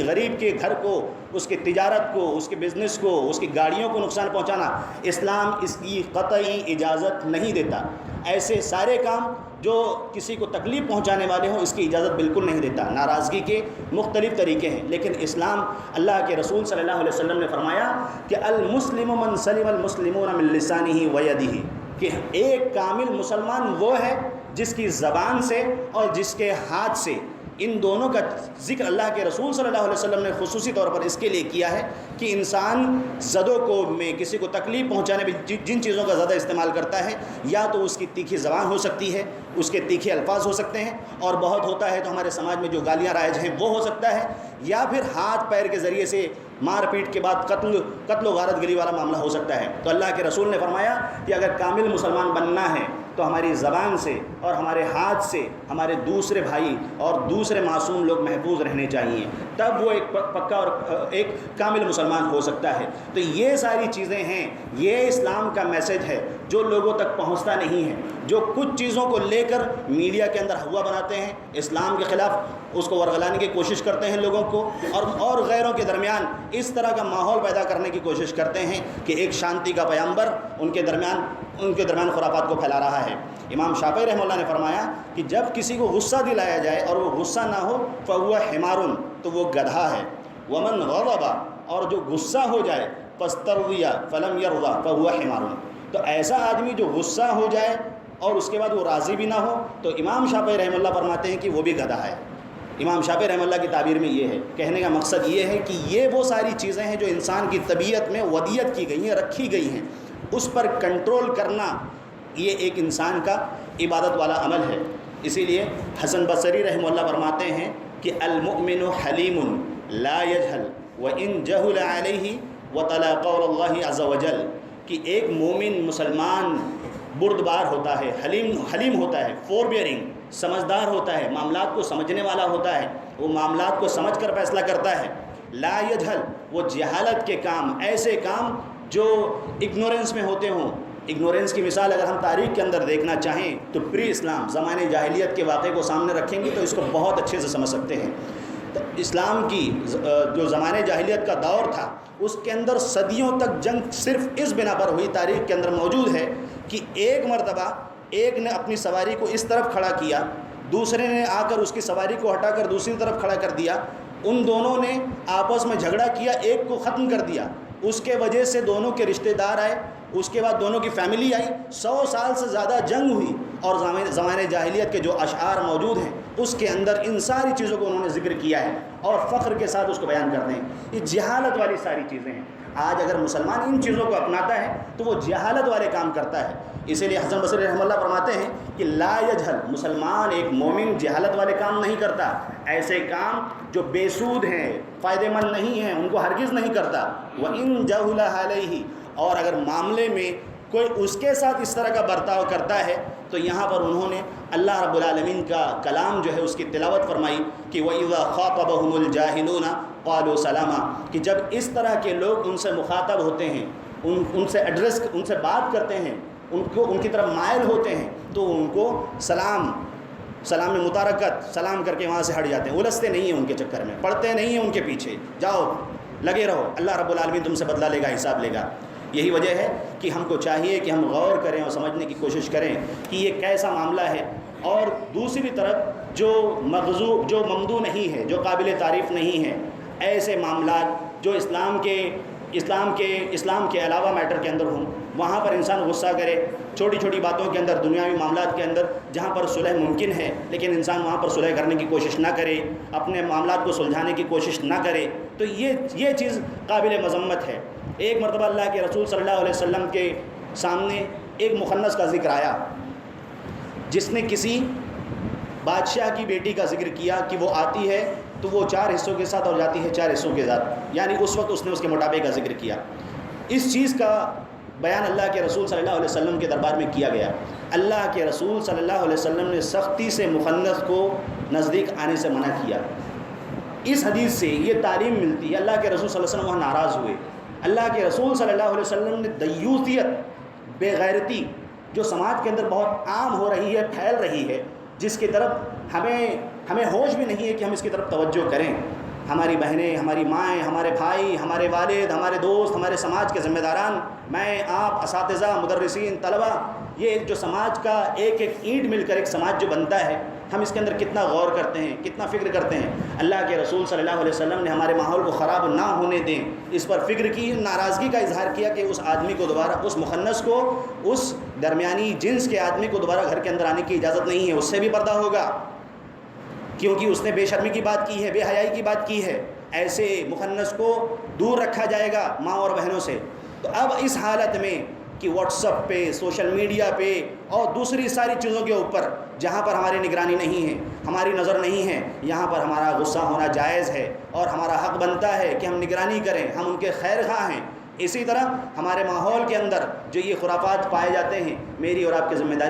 غریب کے گھر کو، اس کے تجارت کو، اس کے بزنس کو، اس کی گاڑیوں کو نقصان پہنچانا، اسلام اس کی قطعی اجازت نہیں دیتا۔ ایسے سارے کام جو کسی کو تکلیف پہنچانے والے ہوں اس کی اجازت بالکل نہیں دیتا۔ ناراضگی کے مختلف طریقے ہیں، لیکن اسلام، اللہ کے رسول صلی اللہ علیہ وسلم نے فرمایا کہ المسلم من سلم المسلمون من لسانہ ویدہ، کہ ایک کامل مسلمان وہ ہے جس کی زبان سے اور جس کے ہاتھ سے، ان دونوں کا ذکر اللہ کے رسول صلی اللہ علیہ وسلم نے خصوصی طور پر اس کے لیے کیا ہے کہ انسان زدوں کو میں کسی کو تکلیف پہنچانے میں جن چیزوں کا زیادہ استعمال کرتا ہے، یا تو اس کی تیکھی زبان ہو سکتی ہے، اس کے تیکھے الفاظ ہو سکتے ہیں، اور بہت ہوتا ہے تو ہمارے سماج میں جو گالیاں رائج ہیں وہ ہو سکتا ہے، یا پھر ہاتھ پیر کے ذریعے سے مار پیٹ کے بعد قتل و غارت گری والا معاملہ ہو سکتا ہے۔ تو اللہ کے رسول نے فرمایا کہ اگر کامل مسلمان بننا ہے تو ہماری زبان سے اور ہمارے ہاتھ سے ہمارے دوسرے بھائی اور دوسرے معصوم لوگ محفوظ رہنے چاہیے، تب وہ ایک پکا اور ایک کامل مسلمان ہو سکتا ہے۔ تو یہ ساری چیزیں ہیں، یہ اسلام کا میسج ہے جو لوگوں تک پہنچتا نہیں ہے، جو کچھ چیزوں کو لے کر میڈیا کے اندر ہوا بناتے ہیں، اسلام کے خلاف اس کو ورغلانے کی کوشش کرتے ہیں لوگوں کو، اور غیروں کے درمیان اس طرح کا ماحول پیدا کرنے کی کوشش کرتے ہیں کہ ایک شانتی کا پیغمبر ان کے درمیان خرافات کو پھیلا رہا ہے۔ امام شافعی رحمہ اللہ نے فرمایا کہ جب کسی کو غصہ دلایا جائے اور وہ غصہ نہ ہو فہو حمار، تو وہ گدھا ہے۔ ومن غضب، اور جو غصہ ہو جائے فاسترضی فلم یرضى فہو حمار، تو ایسا آدمی جو غصہ ہو جائے اور اس کے بعد وہ راضی بھی نہ ہو تو امام شافعی رحمہ اللہ فرماتے ہیں کہ وہ بھی گدھا ہے۔ امام شافعی رحمہ اللہ کی تعبیر میں یہ ہے، کہنے کا مقصد یہ ہے کہ یہ وہ ساری چیزیں ہیں جو انسان کی طبیعت میں ودیت کی گئی ہیں، رکھی گئی ہیں، اس پر کنٹرول کرنا یہ ایک انسان کا عبادت والا عمل ہے۔ اسی لیے حسن بصری رحمہ اللہ فرماتے ہیں کہ المؤمن حلیم لا یجہل وان جہل علیہ وطلع قول اللہ عز وجل، کہ ایک مومن مسلمان بردبار ہوتا ہے، حلیم ہوتا ہے، فور بیئرنگ، سمجھدار ہوتا ہے، معاملات کو سمجھنے والا ہوتا ہے، وہ معاملات کو سمجھ کر فیصلہ کرتا ہے۔ لا یجہل، وہ جہالت کے کام، ایسے کام جو اگنورنس میں ہوتے ہوں، اگنورنس کی مثال اگر ہم تاریخ کے اندر دیکھنا چاہیں تو پری اسلام زمانے جاہلیت کے واقعے کو سامنے رکھیں گے تو اس کو بہت اچھے سے سمجھ سکتے ہیں۔ اسلام کی جو زمانے جاہلیت کا دور تھا اس کے اندر صدیوں تک جنگ صرف اس بنا پر ہوئی، تاریخ کے اندر موجود ہے کہ ایک مرتبہ ایک نے اپنی سواری کو اس طرف کھڑا کیا، دوسرے نے آ کر اس کی سواری کو ہٹا کر دوسری طرف کھڑا کر دیا، ان دونوں نے آپس میں جھگڑا کیا، ایک کو ختم کر دیا، اس کے وجہ سے دونوں کے رشتہ دار آئے، اس کے بعد دونوں کی فیملی آئی، 100 سال سے زیادہ جنگ ہوئی، اور زمانے جاہلیت کے جو اشعار موجود ہیں اس کے اندر ان ساری چیزوں کو انہوں نے ذکر کیا ہے اور فخر کے ساتھ اس کو بیان کرتے ہیں۔ یہ جہالت والی ساری چیزیں ہیں۔ آج اگر مسلمان ان چیزوں کو اپناتا ہے تو وہ جہالت والے کام کرتا ہے۔ اسی لیے حسن بصری رحمہ اللہ فرماتے ہیں کہ لا یجہل، مسلمان ایک مومن جہالت والے کام نہیں کرتا، ایسے کام جو بے سود ہیں، فائدہ مند نہیں ہیں، ان کو ہرگز نہیں کرتا۔ وَإِن جَهُلَ عَلَيْهِ، اور اگر معاملے میں کوئی اس کے ساتھ اس طرح کا برتاؤ کرتا ہے تو یہاں پر انہوں نے اللہ رب العالمین کا کلام جو ہے اس کی تلاوت فرمائی کہ وَإِذَا خَاطَبَهُمُ الْجَاهِلُونَ قَالُوا سَلَامًا، کہ جب اس طرح کے لوگ ان سے مخاطب ہوتے ہیں، ان سے ایڈریس، ان سے بات کرتے ہیں، ان کی طرف مائل ہوتے ہیں تو ان کو سلام میں متارکت سلام کر کے وہاں سے ہٹ جاتے ہیں، الجھتے نہیں ہیں ان کے چکر میں، پڑھتے نہیں ہیں ان کے پیچھے، جاؤ لگے رہو، اللہ رب العالمین تم سے بدلہ لے گا، حساب لے گا۔ یہی وجہ ہے کہ ہم کو چاہیے کہ ہم غور کریں اور سمجھنے کی کوشش کریں کہ یہ کیسا معاملہ ہے، اور دوسری طرف جو ممدوح نہیں ہے، جو قابل تعریف نہیں ہے، ایسے معاملات جو اسلام کے علاوہ میٹر کے اندر ہوں، وہاں پر انسان غصہ کرے، چھوٹی چھوٹی باتوں کے اندر، دنیاوی معاملات کے اندر جہاں پر صلح ممکن ہے لیکن انسان وہاں پر صلح کرنے کی کوشش نہ کرے، اپنے معاملات کو سلجھانے کی کوشش نہ کرے، تو یہ چیز قابل مذمت ہے۔ ایک مرتبہ اللہ کے رسول صلی اللہ علیہ وسلم کے سامنے ایک مخنث کا ذکر آیا، جس نے کسی بادشاہ کی بیٹی کا ذکر کیا کہ وہ آتی ہے تو وہ 4 حصوں کے ساتھ اور جاتی ہے 4 حصوں کے ساتھ، یعنی اس وقت اس نے اس کے موٹاپے کا ذکر کیا۔ اس چیز کا بیان اللہ کے رسول صلی اللہ علیہ وسلم کے دربار میں کیا گیا۔ اللہ کے رسول صلی اللہ علیہ وسلم نے سختی سے مخنث کو نزدیک آنے سے منع کیا۔ اس حدیث سے یہ تعلیم ملتی ہے، اللہ کے رسول صلی اللہ علیہ وسلم وہاں ناراض ہوئے۔ اللہ کے رسول صلی اللہ علیہ وسلم نے دیوثیت، بے غیرتی جو سماج کے اندر بہت عام ہو رہی ہے، پھیل رہی ہے، جس کی طرف ہمیں ہوش بھی نہیں ہے کہ ہم اس کی طرف توجہ کریں۔ ہماری بہنیں، ہماری مائیں، ہمارے بھائی، ہمارے والد، ہمارے دوست، ہمارے سماج کے ذمہ داران، میں، آپ، اساتذہ، مدرسین، طلبہ، یہ جو سماج کا ایک ایک اینٹ مل کر ایک سماج جو بنتا ہے، ہم اس کے اندر کتنا غور کرتے ہیں، کتنا فکر کرتے ہیں۔ اللہ کے رسول صلی اللہ علیہ وسلم نے ہمارے ماحول کو خراب نہ ہونے دیں اس پر فکر کی، ناراضگی کا اظہار کیا کہ اس آدمی کو دوبارہ، اس مخنث کو، اس درمیانی جنس کے آدمی کو دوبارہ گھر کے اندر آنے کی اجازت نہیں ہے، اس سے بھی پردہ ہوگا کیونکہ اس نے بے شرمی کی بات کی ہے، بے حیائی کی بات کی ہے۔ ایسے مخنث کو دور رکھا جائے گا ماں اور بہنوں سے۔ تو اب اس حالت میں کہ واٹس ایپ پہ، سوشل میڈیا پہ اور دوسری ساری چیزوں کے اوپر جہاں پر ہماری نگرانی نہیں ہے، ہماری نظر نہیں ہے، یہاں پر ہمارا غصہ ہونا جائز ہے اور ہمارا حق بنتا ہے کہ ہم نگرانی کریں، ہم ان کے خیر خواہ ہیں۔ اسی طرح ہمارے ماحول کے اندر جو یہ خرافات پائے جاتے ہیں، میری اور آپ کی ذمہ داری